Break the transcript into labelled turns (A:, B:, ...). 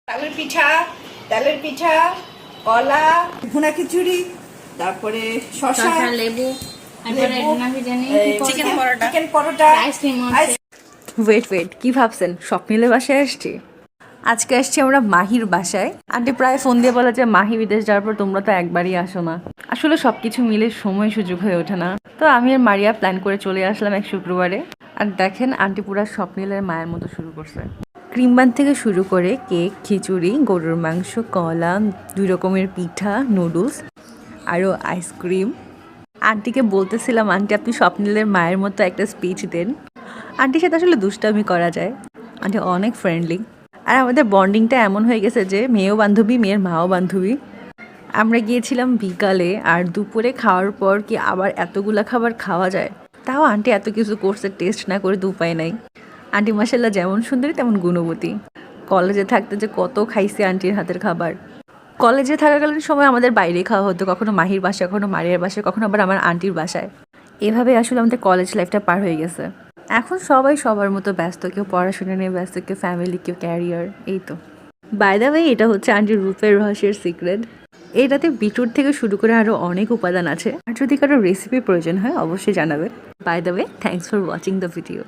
A: তালের পিঠা, তেলের পিঠা, কলা, ভুনা খিচুড়ি, তারপরে শসা,
B: লেবু,
A: চিকেন পরোটা,
B: আইসক্রিম।
C: ওয়েট কি ভাবছেন স্বপ্নিলের বাসায় আসছি? আজকে আসছি আমরা মাহির বাসায়। আন্টি প্রায় ফোন দিয়ে বলে যে মাহি বিদেশ যাওয়ার পর তোমরা তো একবারই আসো না। আসলে সবকিছু মিলে সময় সুযোগ হয়ে ওঠে না, তো আমি আর মারিয়া প্ল্যান করে চলে আসলাম এক শুক্রবারে। আর দেখেন আন্টি পুরা স্বপ্নিলের মায়ের মতো শুরু করছে। ক্রিম বান থেকে শুরু করে কেক, খিচুড়ি, গরুর মাংস, কলা, 2 রকমের পিঠা, নুডলস, আরও আইসক্রিম। আন্টিকে বলতেছিলাম আন্টি আপনি স্বপ্নিলের মায়ের মতো একটা স্পিচ দেন। আন্টির সাথে আসলে দুষ্টামি করা যায়, আন্টি অনেক ফ্রেন্ডলি। আর আমাদের বন্ডিংটা এমন হয়ে গেছে যে মেয়েও বান্ধবী, মেয়ের মাও বান্ধবী। আমরা গিয়েছিলাম বিকালে, আর দুপুরে খাওয়ার পর কি আবার এতগুলা খাবার খাওয়া যায়? তাও আন্টি এত কিছু করছে, টেস্ট না করে তো উপায় নাই। আন্টি মাসাল্লাহ যেমন সুন্দরী তেমন গুণবতী। কলেজে থাকতে যে কত খাইছে আন্টির হাতের খাবার। কলেজে থাকাকালীন সময় আমাদের বাইরে খাওয়া হতো, কখনো মাহির বাসায়, কখনো মারিয়ার বাসায়, কখনো আবার আমার আন্টির বাসায়। এভাবে আসলে আমাদের কলেজ লাইফটা পার হয়ে গেছে। এখন সবাই সবার মতো ব্যস্ত, কেউ পড়াশোনা নিয়ে ব্যস্ত, কেউ ফ্যামিলি, কেউ ক্যারিয়ার, এই তো। বাই দ্য ওয়ে, এটা হচ্ছে আন্টির রূপের রহস্যের সিক্রেট। এটাতে বিটরুট থেকে শুরু করে আরও অনেক উপাদান আছে। আর যদি কারো রেসিপি প্রয়োজন হয় অবশ্যই জানাবেন। By the way, thanks for watching the video.